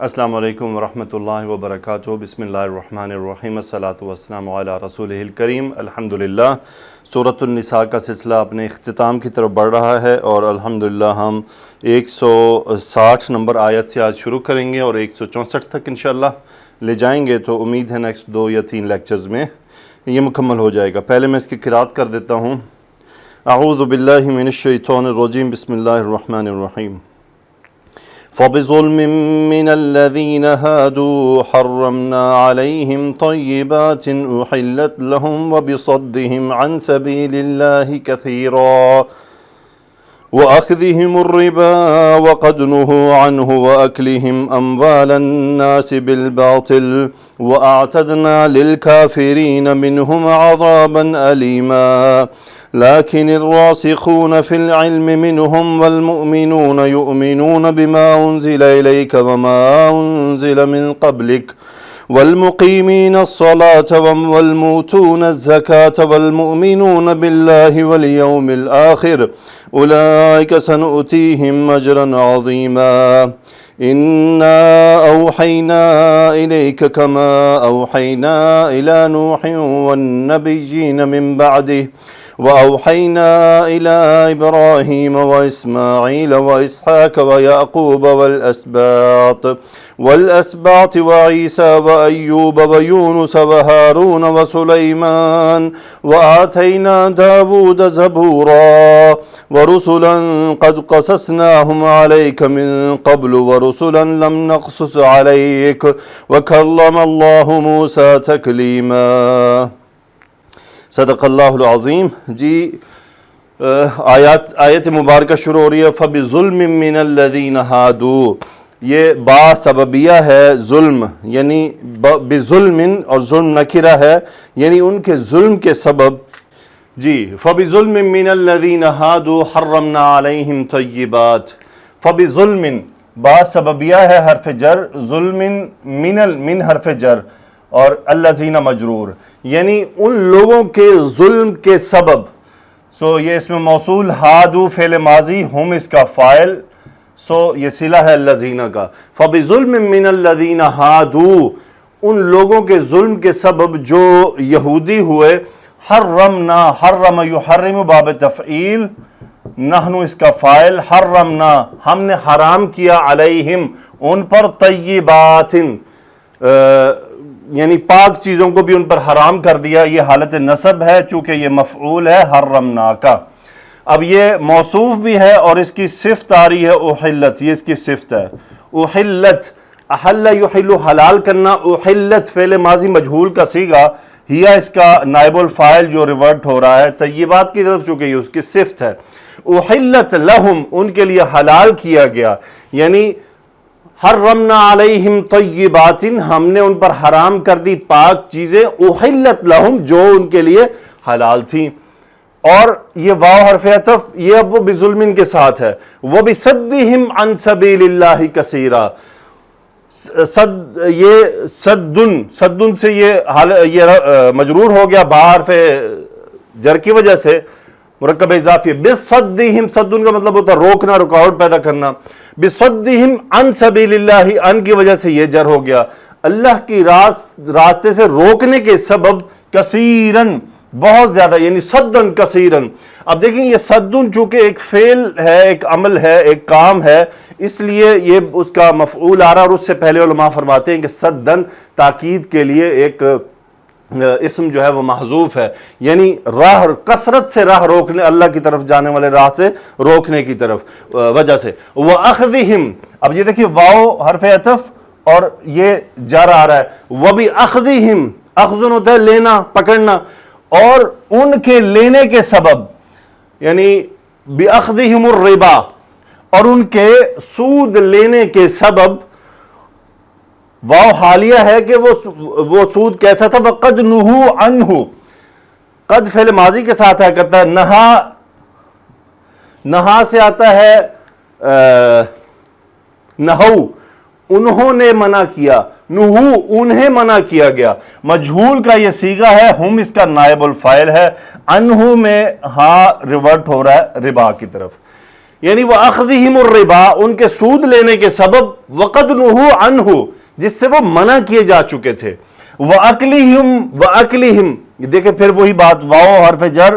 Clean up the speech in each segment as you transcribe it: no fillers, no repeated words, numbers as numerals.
السلام علیکم ورحمۃ اللہ وبرکاتہ۔ بسم اللہ الرحمن الرحیم، الصلاۃ والسلام علی رسولہ الکریم۔ الحمدللہ سورۃ النساء کا سلسلہ اپنے اختتام کی طرف بڑھ رہا ہے اور الحمدللہ ہم 160 نمبر آیت سے آج شروع کریں گے اور 164 تک انشاءاللہ لے جائیں گے، تو امید ہے نیکسٹ 2 یا 3 لیکچرز میں یہ مکمل ہو جائے گا۔ پہلے میں اس کی قرات کر دیتا ہوں۔ اعوذ باللہ من الشیطان الرجیم، بسم اللہ الرحمن الرحیم۔ فَبِظُلْمٍ مِّنَ الَّذِينَ هَادُوا حَرَّمْنَا عَلَيْهِمْ طَيِّبَاتٍ أُحِلَّتْ لَهُمْ وَبِصَدِّهِمْ عَنْ سَبِيلِ اللَّهِ كَثِيرًا وَأَخْذِهِمُ الرِّبَا وَقَدْ نُهُوا عَنْهُ وَأَكْلِهِمْ أَمْوَالَ النَّاسِ بِالْبَاطِلِ وَأَعْتَدْنَا لِلْكَافِرِينَ مِنْهُمْ عَذَابًا أَلِيمًا۔ لكن الراسخون في العلم منهم والمؤمنون يؤمنون بما أنزل إليك وما أنزل من قبلك والمقيمين الصلاة والموتون الزكاة والمؤمنون بالله واليوم الآخر أولئك سنؤتيهم أجرا عظيما إنا أوحينا إليك كما أوحينا إلى نوح والنبيين من بعده وأوحينا إلى إبراهيم وإسماعيل وإسحاق ويعقوب والأسباط وعيسى وأيوب ويونس وهارون وسليمان وآتينا داود زبورا ورسلا قد قصصناهم عليك من قبل ورسلا لم نقصص عليك وكلم الله موسى تكليما۔ صدق اللہ العظیم۔ جی آیت مبارکہ شروع ہو رہی ہے فَبِظُلْمٍ مِّنَ الَّذِينَ هَادُوا، یہ با سببیہ ہے ظلم، یعنی بظلم، اور ظلم نکرہ ہے یعنی ان کے ظلم کے سبب۔ جی فَبِظُلْمٍ مِّنَ الَّذِينَ هَادُوا حَرَّمْنَا عَلَيْهِمْ طَيِّبَاتٍ۔ فَبِظُلْمٍ با سببیہ ہے حرف جر، ظلم من حرف جر اور الذین مجرور، یعنی ان لوگوں کے ظلم کے سبب۔ یہ اس میں موصول ہادو فعل ماضی، ہم اس کا فاعل، یہ صلہ ہے الذین کا۔ فَبِظُلْمٍ مِّنَ الَّذِينَ هَادُوا، ان لوگوں کے ظلم کے سبب جو یہودی ہوئے۔ حرمنا، حرم یحرم باب تفعیل، نحن اس کا فاعل، حرمنا ہم نے حرام کیا، علیہم ان پر، طیبات یعنی پاک چیزوں کو بھی ان پر حرام کر دیا۔ یہ حالت نصب ہے چونکہ یہ مفعول ہے حرمنا کا۔ اب یہ موصوف بھی ہے اور اس کی صفت آ رہی ہے احلت، یہ اس کی صفت ہے احلت۔ احل یحل حلال کرنا، احلت فعل ماضی مجہول کا صیغہ، ہیا اس کا نائب الفاعل جو ریورٹ ہو رہا ہے طیبات کی طرف، چونکہ یہ اس کی صفت ہے۔ احلت لہم ان کے لیے حلال کیا گیا، یعنی حرمنا علیہم طیبات ہم نے ان پر حرام کر دی پاک چیزیں، احلت لہم جو ان کے لیے حلال تھیں۔ اور یہ واو حرف عطف، یہ اب وہ بظلم کے ساتھ ہے۔ وبصدہم عن سبیل اللہ کثیرا، یہ صدن سے یہ مجرور ہو گیا با حرف جر کی وجہ سے، مرکب اضافی۔ بصدہم، صدن کا مطلب ہوتا ہے روکنا، رکاوٹ پیدا کرنا۔ بصدہم عن سبیل اللہ، ان کی وجہ سے یہ جر ہو گیا، اللہ کی راستے سے روکنے کے سبب، کثیرن بہت زیادہ، یعنی صدن کثیرن۔ اب دیکھیں یہ صدن چونکہ ایک فعل ہے، ایک عمل ہے، ایک کام ہے، اس لیے یہ اس کا مفعول آ رہا، اور اس سے پہلے علماء فرماتے ہیں کہ صدن تاکید کے لیے ایک اسم جو ہے وہ محذوف ہے، یعنی راہ، کثرت سے راہ روکنے، اللہ کی طرف جانے والے راہ سے روکنے کی طرف وجہ سے۔ وَأَخْذِهِمْ، اب یہ دیکھیے واو حرف عطف اور یہ جر آ رہا ہے۔ وَبِأَخْذِهِمْ، اخذن ہوتا ہے لینا، پکڑنا، اور ان کے لینے کے سبب، یعنی بِأَخْذِهِمُ الرِّبَا، اور ان کے سود لینے کے سبب۔ واو حالیہ ہے کہ وہ سود کیسا تھا، وَقَدْ نُهُوا عَنْهُ، قد فعل ماضی کے ساتھ آیا کرتا ہے، نہا سے آتا ہے نہو، انہوں نے منع کیا، نہو انہیں منع کیا گیا، مجہول کا یہ صیغہ ہے، ہم اس کا نائب الفاعل ہے، انہو میں ہاں ریورٹ ہو رہا ہے ربا کی طرف۔ یعنی وَأَخْذِهِمُ الرِّبَا، ان کے سود لینے کے سبب، وَقَدْ نُهُوا عَنْهُ، جس سے وہ منع کیے جا چکے تھے، وَأَكْلِهِمْ، دیکھیں پھر وہی بات، واو حرف جر،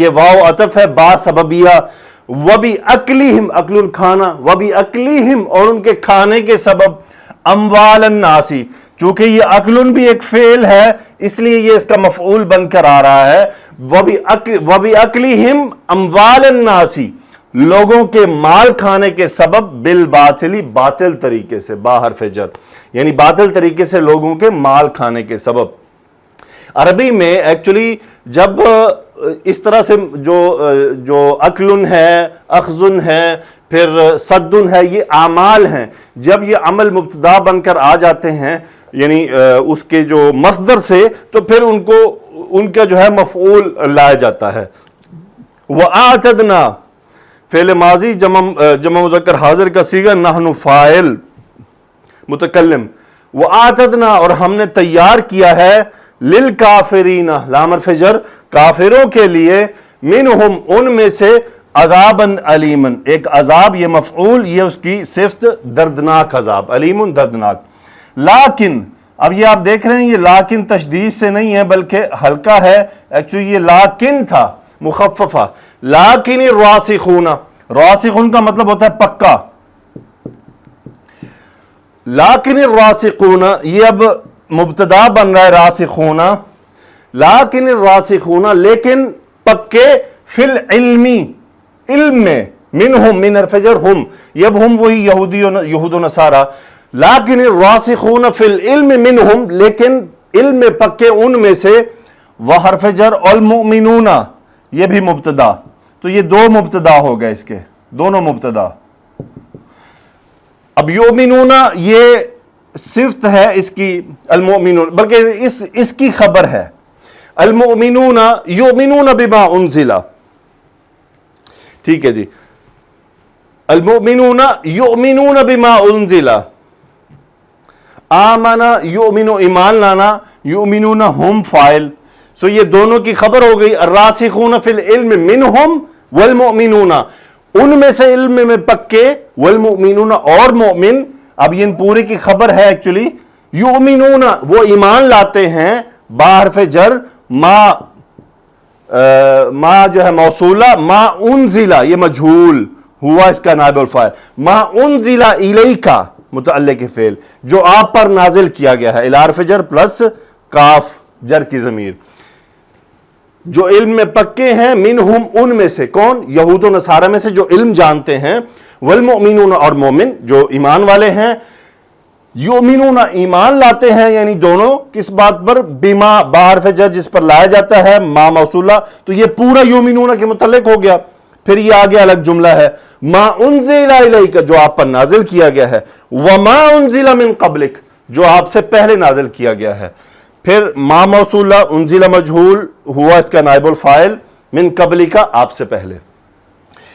یہ واو عطف ہے با سببیہ، وَبِأَكْلِهِمْ، اکل کھانا، وَبِأَكْلِهِمْ، اور ان کے کھانے کے سبب، اموال الناس، چونکہ یہ اکلن بھی ایک فعل ہے اس لیے یہ اس کا مفعول بن کر آ رہا ہے، وَبِأَكْلِهِمْ اموال الناس، لوگوں کے مال کھانے کے سبب، بالباطلی، باطل طریقے سے، با حرف جر، یعنی باطل طریقے سے لوگوں کے مال کھانے کے سبب۔ عربی میں ایکچولی جب اس طرح سے جو اکلن ہے، اخذن ہے، پھر صدن ہے، یہ اعمال ہیں، جب یہ عمل مبتدا بن کر آ جاتے ہیں یعنی اس کے جو مصدر سے، تو پھر ان کا جو ہے مفعول لایا جاتا ہے۔ وَآتَدْنَا، فعل ماضی جمع مذکر حاضر کا صیغہ، نحن فاعل متکلم، وَآتَدْنَا، اور ہم نے تیار کیا ہے، لِلْكَافِرِينَ، لام حرف جر، کافروں کے لیے، منہم، ان میں سے، عذابًا علیمًا، ایک عذاب، یہ مفعول، یہ اس کی صفت، دردناک عذاب، علیم دردناک۔ لیکن اب یہ آپ دیکھ رہے ہیں، یہ لیکن تشدید سے نہیں ہے بلکہ ہلکا ہے، ایکچولی یہ لیکن تھا مخففہ، لیکن الراسخون، راسخون کا مطلب ہوتا ہے پکا، لیکن الراسخون، یہ اب مبتدا بن رہا ہے راسخون، لیکن الراسخون، لیکن پکے، فی العلمی، علم میں، منہم، من حرف جر، ہم، یہ اب ہم وہی یہود و نصارہ، لیکن الراسخون فی العلم منہم، لیکن علم میں پکے ان میں سے، وحرف جر، المؤمنون، یہ بھی مبتدا، تو یہ دو مبتدا ہو گئے اس کے، دونوں مبتدا۔ اب یؤمنون یہ صفت ہے اس کی، المؤمنون، بلکہ اس کی خبر ہے، المؤمنون یؤمنون بما انزل، ٹھیک ہے جی، المؤمنون یؤمنون بما انزل، آمنا یؤمن، ایمان لانا، یؤمنون ہم فاعل، سو یہ دونوں کی خبر ہو گئی، الراسخون فی العلم منہم والمؤمنون، ان میں سے علم میں پکے، والمؤمنون، اور مؤمن، اب یہ ان پورے کی خبر ہے ایکچولی، یؤمنون، وہ ایمان لاتے ہیں، با حرف جر، ما جو ہے موصولہ، ما انزلہ، یہ مجھول ہوا اس کا نائب الفاعل، ما انزلہ الیکا، متعلق فعل، جو آپ پر نازل کیا گیا ہے، الی حرف جر پلس کاف جر کی ضمیر، جو علم میں پکے ہیں، منہم، ان میں سے، کون؟ یہود و نصارہ میں سے جو علم جانتے ہیں، والمؤمنون، اور مومن جو ایمان والے ہیں، یؤمنون، ایمان لاتے ہیں، یعنی دونوں کس بات پر؟ بما، با حرف جر جس پر لایا جاتا ہے، ما موصولہ، تو یہ پورا یؤمنون کے متعلق ہو گیا، پھر یہ آگے الگ جملہ ہے، ما انزل الیک، جو آپ پر نازل کیا گیا ہے، وما انزل من قبلک، جو آپ سے پہلے نازل کیا گیا ہے، پھر ما موصولہ، انزل مجھول ہوا اس کا نائب الفاعل، من قبلک، آپ سے پہلے،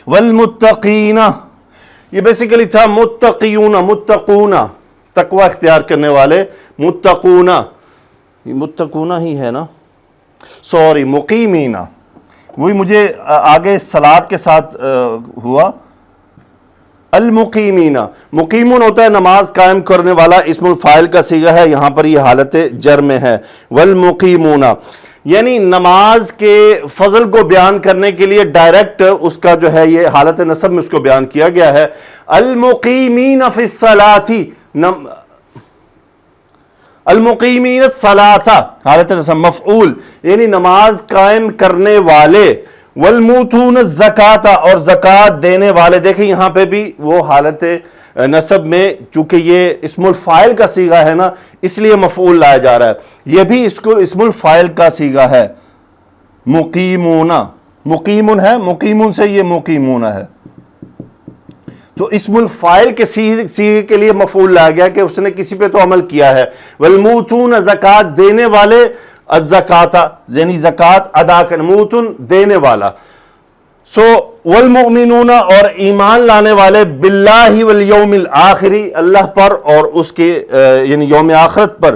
والمتقین، یہ بیسیکلی تھا متقیون، متقون، تقوی اختیار کرنے والے، متقون، متقون ہی ہے نا، سوری، مقیمین، وہی مجھے آگے صلاۃ کے ساتھ ہوا، المقیمین، مقیمون ہوتا ہے نماز قائم کرنے والا، اسم الفاعل کا صیغہ ہے، یہاں پر یہ حالت جر میں ہے، والمقیمون، یعنی نماز کے فضل کو بیان کرنے کے لیے ڈائریکٹ اس کا جو ہے یہ حالت نصب میں اس کو بیان کیا گیا ہے، المقیمین فی الصلاۃ، المقیمین الصلاۃ، حالت نصب مفعول، یعنی نماز قائم کرنے والے، والموتون الزکاۃ، اور زکوٰۃ دینے والے، دیکھیں یہاں پہ بھی وہ حالت نصب میں، چونکہ یہ اسم الفاعل کا صیغہ ہے نا، اس لیے مفعول لایا جا رہا ہے، یہ بھی اس کو اسم الفاعل کا صیغہ ہے، مقیمون، مقیمون ہے، مقیمون سے یہ مقیمون ہے، تو اسم الفاعل کے صیغے کے لیے مفعول لایا گیا کہ اس نے کسی پہ تو عمل کیا ہے، والموتون زکوٰۃ دینے والے، الزکاۃ یعنی زکوٰۃ ادا کرنے، موتن دینے والا، سو والمؤمنون، اور ایمان لانے والے، باللہ والیوم الآخر، اللہ پر اور اس کے یعنی یوم آخرت پر،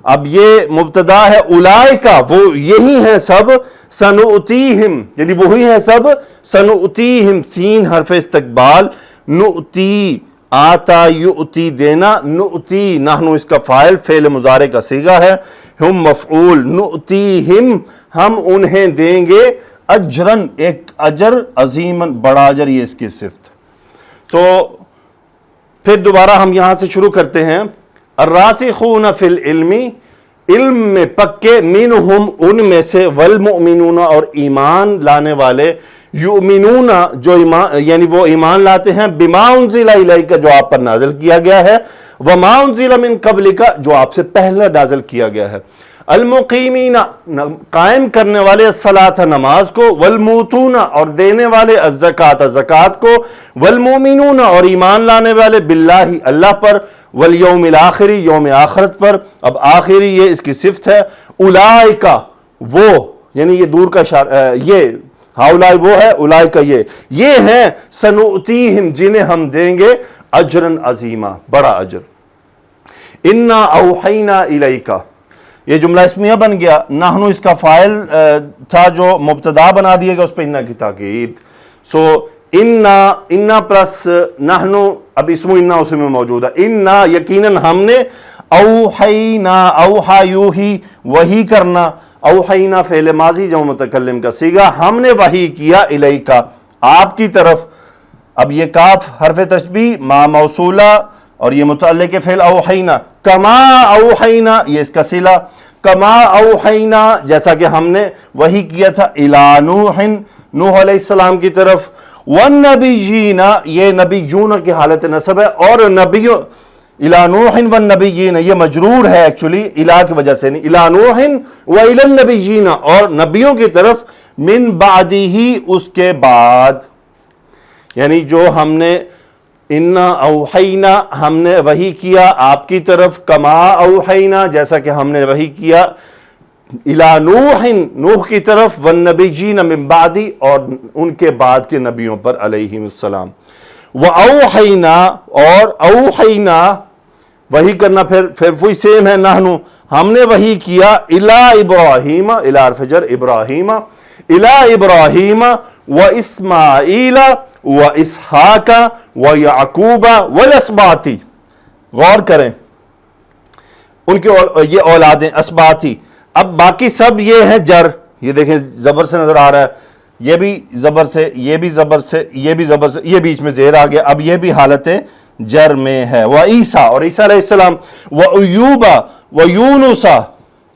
اب یہ مبتدا ہے اولائکا، وہ یہی ہیں سب، سنؤتیہم یعنی وہی ہیں سب، سنؤتیہم سین حرف استقبال، نؤتی آتا یؤتی دینا، نؤتی نحن اس کا فاعل، فعل مضارع کا صیغہ ہے، ہم مفعول، نؤتیہم ہم انہیں دیں گے، اجرن ایک اجر، عظیمن بڑا اجر، یہ اس کی صفت۔ تو پھر دوبارہ ہم یہاں سے شروع کرتے ہیں، الراسخون فی العلم، علم میں پکے، منہم ان میں سے، والمؤمنون اور ایمان لانے والے، یؤمنون جو ایمان یعنی وہ ایمان لاتے ہیں، بما انزل الیک جو آپ پر نازل کیا گیا ہے، وما انزل من قبلک جو آپ سے پہلے نازل کیا گیا ہے، المقیمین قائم کرنے والے، الصلاۃ نماز کو، والموتون اور دینے والے، الزکات زکات کو، والمؤمنون اور ایمان لانے والے، باللہ اللہ پر، والیوم الاخر یوم آخرت پر۔ اب آخری یہ اس کی صفت ہے، اولائکا وہ یعنی یہ دور کا یہ ہاؤلائی وہ ہے، اولائکا یہ ہیں، سنؤتیہم جنہیں ہم دیں گے، اجرن عظیما بڑا اجر۔ انا اوحینا الیکا یہ جملہ اسمیہ بن گیا، نحن اس کا فاعل تھا جو مبتدا بنا دیا گیا، اس پہ انا کی تاکید۔ سو انا پلس نحن، اب اسم انا اس میں موجود ہے، انا یقیناً ہم نے، اوحینا اوحا یوہی وحی کرنا، اوحینا فعل ماضی جو متکلم کا صیغہ، ہم نے وحی کیا، الیکا آپ کی طرف۔ اب یہ کاف حرف تشبیہ، ما موصولہ اور یہ متعلق فعل اوحینا، کما اوحینا یہ اس کا صلہ، کما اوحینا جیسا کہ ہم نے وحی کیا تھا، الی نوح نوح علیہ السلام کی طرف، والنبیین یہ نبیون کی حالت نصب ہے، اور نبیوں، الی نوح والنبیین یہ مجرور ہے ایکچولی الی کی وجہ سے نہیں، الی نوح والی النبیین اور نبیوں کی طرف، من بعدہ اس کے بعد، یعنی جو ہم نے انا اوحینا ہم نے وحی کیا آپ کی طرف، کما اوحینا جیسا کہ ہم نے وحی کیا، الی نوح نوح کی طرف، والنبیین من بعدی اور ان کے بعد کے نبیوں پر علیہم السلام، واوحینا اور اوحینا وحی کرنا پھر وہی سیم ہے، نحن ہم نے وحی کیا، الی ابراہیم الی حرف جر ابراہیم، الی ابراہیم واسماعیل واسحاق ویعقوب والاسباطی، غور کریں ان کے یہ اولادیں اسباطی۔ اب باقی سب یہ ہیں جر، یہ دیکھیں زبر سے نظر آ رہا ہے، یہ بھی زبر سے، یہ بھی زبر سے، یہ بھی زبر سے، یہ بیچ میں زیر آ گیا، اب یہ بھی حالت جر میں ہے، وعیسیٰ اور عیسیٰ علیہ السلام، وایوب ویونس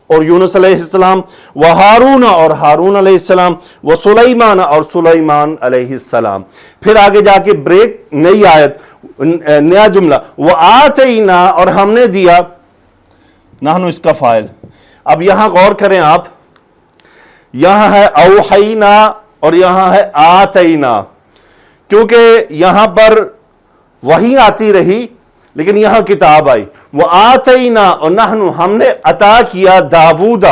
اور یونس علیہ السلام، وہارون اور ہارون علیہ السلام، وسلیمان اور سلیمان علیہ السلام۔ پھر آگے جا کے بریک، نئی آیت نیا جملہ، وآتینا اور ہم نے دیا، نحن اس کا فاعل۔ اب یہاں غور کریں آپ، یہاں ہے اوحینا اور یہاں ہے آتینا، کیونکہ یہاں پر وہی آتی رہی لیکن یہاں کتاب آئی، وآتینا اور نحن ہم نے عطا کیا، داؤد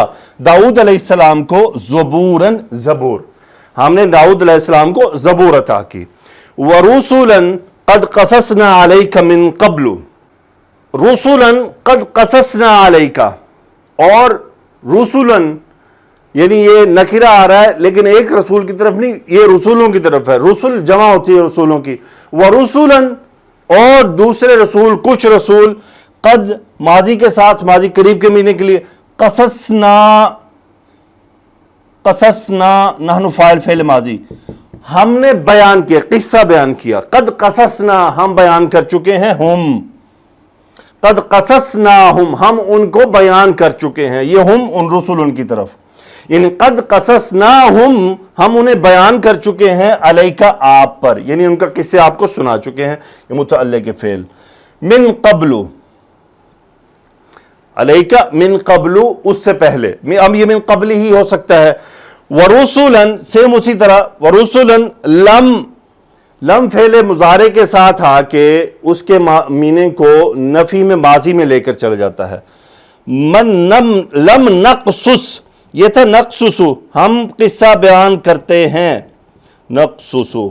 علیہ السلام کو، زبوراً زبور، ہم نے داؤد علیہ السلام کو زبور عطا کی، ورسلاً قد قصصنا علیک من قبل، رسلاً قد قصصنا علیک، اور رسلاً یعنی یہ نکرہ آ رہا ہے لیکن ایک رسول کی طرف نہیں، یہ رسولوں کی طرف ہے، رسول جمع ہوتی ہے رسولوں کی، ورسلاً اور دوسرے رسول، کچھ رسول، قد ماضی کے ساتھ، ماضی قریب کے معنی کے لیے، قصصنا نحن فاعل فعل ماضی، ہم نے بیان کیا، قصہ بیان کیا، قد قصصنا ہم بیان کر چکے ہیں، قد قصصناہم ہم ان کو بیان کر چکے ہیں، یہ ہم ان رسول ان کی طرف، یعنی قد قصصناہم ہم انہیں بیان کر چکے ہیں، علیکا آپ پر، یعنی ان کا قصے آپ کو سنا چکے ہیں، یہ متعلق فعل، من قبل علیکا من قبل اس سے پہلے، اب یہ من قبل ہی ہو سکتا ہے، ورسلاً سیم اسی طرح، ورسلاً لم فعل مضارع کے ساتھ آ کے اس کے معنی کو نفی میں ماضی میں لے کر چلا جاتا ہے، لم نقصص یہ تھا نقصصو ہم قصہ بیان کرتے ہیں، نقصصو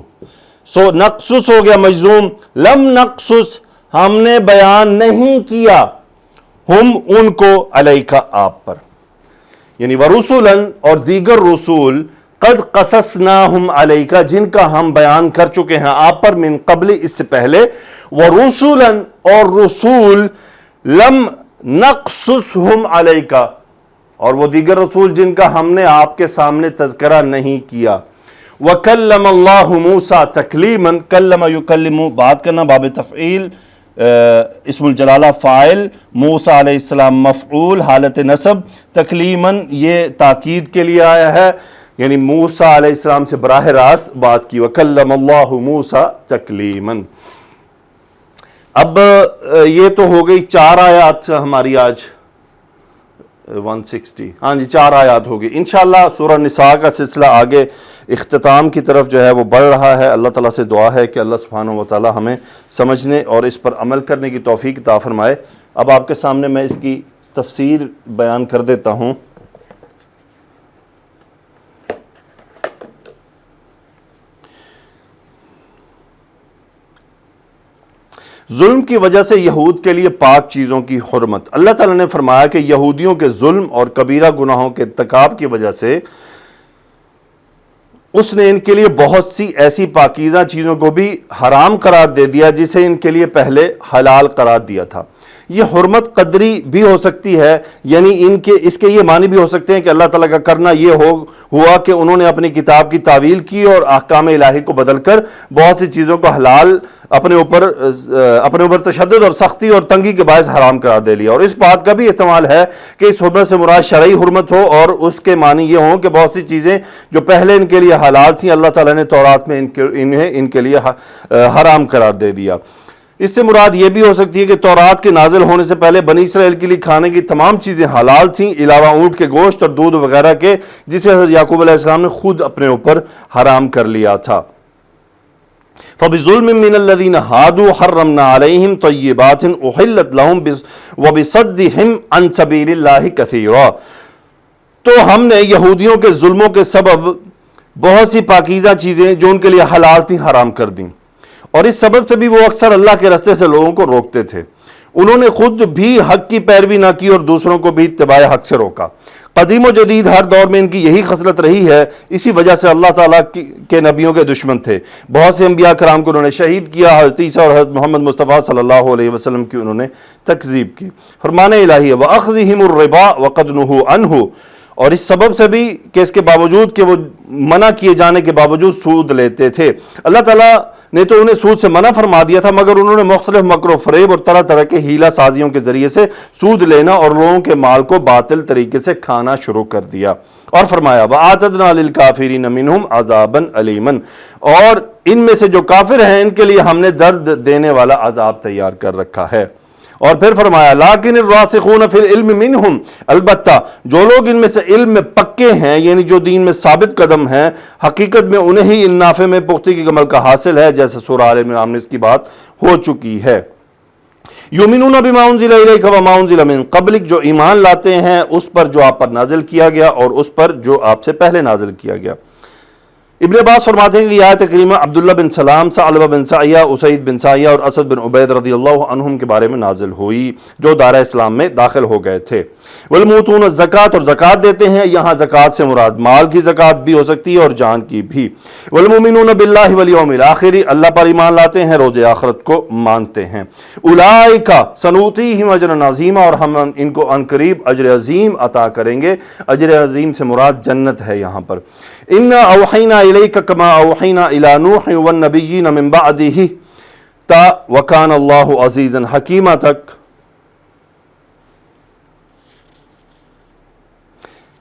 سو نقصص ہو گیا مجزوم، لم نقصص ہم نے بیان نہیں کیا، ہم ان کو علیکا آپ پر، یعنی ورسولن اور دیگر رسول قد قصصناہم علیکا جن کا ہم بیان کر چکے ہیں آپ پر، من قبل اس سے پہلے، ورسولن اور رسول لم نقصصہم علیکا اور وہ دیگر رسول جن کا ہم نے آپ کے سامنے تذکرہ نہیں کیا۔ وَكَلَّمَ اللَّهُ مُوسَى تَكْلِيمًا، کلم یکلم بات کرنا، باب تفعیل، اسم الجلالہ فاعل، موسیٰ علیہ السلام مفعول حالت نصب، تکلیماً یہ تاکید کے لیے آیا ہے، یعنی موسیٰ علیہ السلام سے براہ راست بات کی۔ وَكَلَّمَ اللَّهُ مُوسَى تَكْلِيمًا۔ اب یہ تو ہو گئی 4 آیات ہماری آج 160، ہاں جی 4 آیات ہوگی۔ انشاءاللہ سورہ نساء کا سلسلہ آگے اختتام کی طرف جو ہے وہ بڑھ رہا ہے۔ اللہ تعالیٰ سے دعا ہے کہ اللہ سبحانہ و تعالیٰ ہمیں سمجھنے اور اس پر عمل کرنے کی توفیق عطا فرمائے۔ اب آپ کے سامنے میں اس کی تفسیر بیان کر دیتا ہوں۔ ظلم کی وجہ سے یہود کے لیے پاک چیزوں کی حرمت۔ اللہ تعالیٰ نے فرمایا کہ یہودیوں کے ظلم اور کبیرہ گناہوں کے ارتکاب کی وجہ سے اس نے ان کے لیے بہت سی ایسی پاکیزہ چیزوں کو بھی حرام قرار دے دیا جسے ان کے لیے پہلے حلال قرار دیا تھا۔ یہ حرمت قدری بھی ہو سکتی ہے، یعنی اس کے یہ معنی بھی ہو سکتے ہیں کہ اللہ تعالیٰ کا کرنا یہ ہوا کہ انہوں نے اپنی کتاب کی تعویل کی اور احکام الہی کو بدل کر بہت سی چیزوں کو حلال اپنے اوپر تشدد اور سختی اور تنگی کے باعث حرام قرار دے لیا۔ اور اس بات کا بھی احتمال ہے کہ اس حرمت سے مراد شرعی حرمت ہو اور اس کے معنی یہ ہوں کہ بہت سی چیزیں جو پہلے ان کے لیے حلال تھیں اللہ تعالیٰ نے تورات میں انہیں ان کے لیے حرام قرار دے دیا۔ اس سے مراد یہ بھی ہو سکتی ہے کہ تورات کے نازل ہونے سے پہلے بنی اسرائیل کے لیے کھانے کی تمام چیزیں حلال تھیں علاوہ اونٹ کے گوشت اور دودھ وغیرہ کے، جسے حضرت یعقوب علیہ السلام نے خود اپنے اوپر حرام کر لیا تھا۔ فَبِظُلْمٍ مِّنَ الَّذِينَ هَادُوا حَرَّمْنَا عَلَيْهِمْ طَيِّبَاتٍ أُحِلَّتْ لَهُمْ وَبِصَدِّهِمْ عَنْ سَبِيلِ اللَّهِ كَثِيرًا، تو ہم نے یہودیوں کے ظلموں کے سبب بہت سی پاکیزہ چیزیں جو ان کے لیے حلال تھیں حرام کر دیں، اور اس سبب سے بھی وہ اکثر اللہ کے راستے سے لوگوں کو روکتے تھے۔ انہوں نے خود بھی حق کی پیروی نہ کی اور دوسروں کو بھی اتباع حق سے روکا۔ قدیم و جدید ہر دور میں ان کی یہی خصلت رہی ہے، اسی وجہ سے اللہ تعالیٰ کے نبیوں کے دشمن تھے۔ بہت سے انبیاء کرام کو انہوں نے شہید کیا، حضرت عیسیٰ اور حضرت محمد مصطفیٰ صلی اللہ علیہ وسلم کی انہوں نے تکذیب کی۔ فرمان الہی ہے وَأَخْذِهِمُ الرِّبَا وَقَدْ نُهُوا عَنْهُ، اور اس سبب سے بھی کہ اس کے باوجود کہ وہ منع کیے جانے کے باوجود سود لیتے تھے، اللہ تعالیٰ نے تو انہیں سود سے منع فرما دیا تھا، مگر انہوں نے مختلف مکر و فریب اور طرح طرح کے ہیلہ سازیوں کے ذریعے سے سود لینا اور لوگوں کے مال کو باطل طریقے سے کھانا شروع کر دیا۔ اور فرمایا وَآتَدْنَا لِلْكَافِرِينَ مِنْهُمْ عَذَابًا أَلِيمًا، اور ان میں سے جو کافر ہیں ان کے لیے ہم نے درد دینے والا عذاب تیار کر رکھا ہے۔ اور پھر فرمایا لیکن الراسخون فی العلم منہم، البتہ جو لوگ ان میں سے علم میں پکے ہیں، یعنی جو دین میں ثابت قدم ہیں، حقیقت میں انہیں ہی ان نافع میں پختگی کے عمل کا حاصل ہے، جیسے سورہ آل عمران میں اس کی بات ہو چکی ہے۔ یؤمنون بما انزل الیک وما انزل من قبلک، جو ایمان لاتے ہیں اس پر جو آپ پر نازل کیا گیا اور اس پر جو آپ سے پہلے نازل کیا گیا۔ ابن عباس فرماتے ہیں کہ یہ آیت کریمہ عبداللہ بن سلام، ثعلبہ بن سعیہ، اسید بن سعیہ اور اسد بن عبید رضی اللہ عنہم کے بارے میں نازل ہوئی جو دارہ اسلام میں داخل ہو گئے تھے۔ والموتون الزکوٰۃ، اور زکوٰۃ دیتے ہیں، یہاں زکوٰۃ سے مراد مال کی زکوٰۃ بھی ہو سکتی ہے اور جان کی بھی۔ والمؤمنون باللہ والیوم الآخر، اللہ پر ایمان لاتے ہیں، روز آخرت کو مانتے ہیں۔ اولئک سنؤتیہم اجرا عظیما، اور ہم ان کو عنقریب اجر عظیم عطا کریں گے۔ اجر عظیم سے مراد جنت ہے یہاں پر۔ انا اوحینا الیک کما اوحینا الی نوح والنبیین من بعدہ تا وکان اللہ عزیزا حکیما تک۔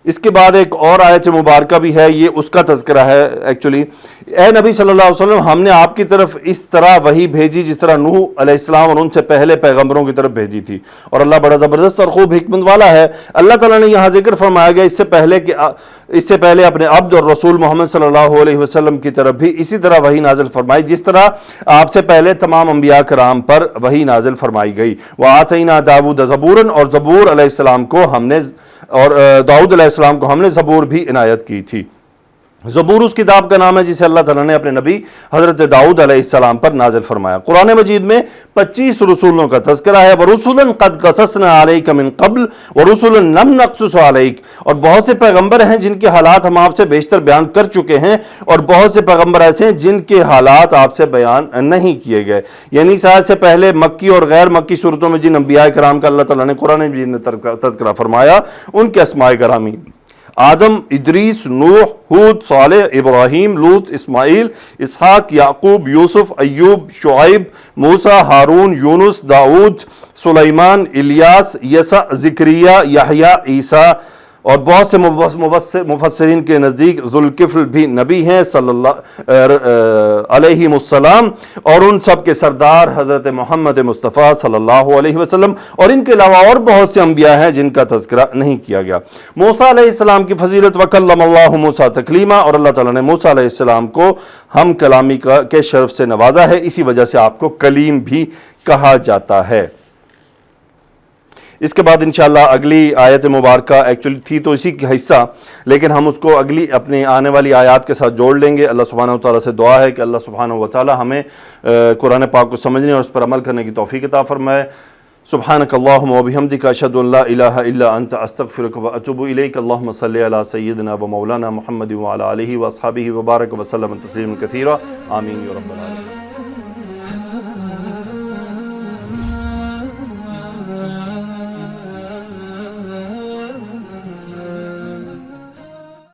اس کے بعد ایک اور آیت مبارکہ بھی ہے، یہ اس کا تذکرہ ہے ایکچولی۔ اے نبی صلی اللہ علیہ وسلم، ہم نے آپ کی طرف اس طرح وحی بھیجی جس طرح نوح علیہ السلام اور ان سے پہلے پیغمبروں کی طرف بھیجی تھی، اور اللہ بڑا زبردست اور خوب حکمت والا ہے۔ اللہ تعالیٰ نے یہاں ذکر فرمایا گیا اس سے پہلے اپنے عبد اور رسول محمد صلی اللہ علیہ وسلم کی طرف بھی اسی طرح وحی نازل فرمائی جس طرح آپ سے پہلے تمام انبیاء کرام پر وحی نازل فرمائی گئی۔ وآتینا داؤد زبورا، اور زبور علیہ السلام کو ہم نے اور داؤد علیہ السلام کو ہم نے زبور بھی عنایت کی تھی۔ زبور اس کتاب کا نام ہے جسے اللہ تعالیٰ نے اپنے نبی حضرت داؤد علیہ السلام پر نازل فرمایا۔ قرآن مجید میں 25 رسولوں کا تذکرہ ہے۔ وَرُسُلًا قَدْ قَصَصْنَا عَلَيْكَ مِن قَبْلُ وَرُسُلًا لَمْ نَقْصُصْ عَلَيْكَ، اور بہت سے پیغمبر ہیں جن کے حالات ہم آپ سے بیشتر بیان کر چکے ہیں، اور بہت سے پیغمبر ایسے ہیں جن کے حالات آپ سے بیان نہیں کیے گئے۔ یعنی اس آیت سے پہلے مکی اور غیر مکی صورتوں میں جن انبیاء کرام کا اللہ تعالیٰ نے قرآن مجید میں تذکرہ فرمایا ان کے اسماء گرامی آدم، ادریس، نوح، ہود، صالح، ابراہیم، لوط، اسماعیل، اسحاق، یعقوب، یوسف، ایوب، شعیب، موسیٰ، ہارون، یونس، داؤد، سلیمان، الیاس، یسع، زکریا، یحییٰ، عیسیٰ، اور بہت سے مفسرین کے نزدیک ذوالکفل بھی نبی ہیں صلی اللہ علیہ السلام، اور ان سب کے سردار حضرت محمد مصطفیٰ صلی اللہ علیہ وسلم، اور ان کے علاوہ اور بہت سے انبیاء ہیں جن کا تذکرہ نہیں کیا گیا۔ موسیٰ علیہ السلام کی فضیلت، وکلم اللہ موسیٰ تکلیما، اور اللہ تعالیٰ نے موسیٰ علیہ السلام کو ہم کلامی کے شرف سے نوازا ہے، اسی وجہ سے آپ کو کلیم بھی کہا جاتا ہے۔ اس کے بعد انشاءاللہ اگلی آیت مبارکہ ایکچولی تھی تو اسی کا حصہ، لیکن ہم اس کو اگلی اپنی آنے والی آیات کے ساتھ جوڑ لیں گے۔ اللہ سبحانہ وتعالیٰ سے دعا ہے کہ اللہ سبحانہ وتعالیٰ ہمیں قرآن پاک کو سمجھنے اور اس پر عمل کرنے کی توفیق عطا فرمائے۔ سبحانک اللہم و بحمدک، اشہد ان لا الہ الا انت، استغفرک و اتوب الیک۔ اللہم صلی علی سیدنا و مولانا محمد وعلی آلہ و اصحابہ وبارک وسلم تسلیما کثیرا، آمین یا رب العالمین۔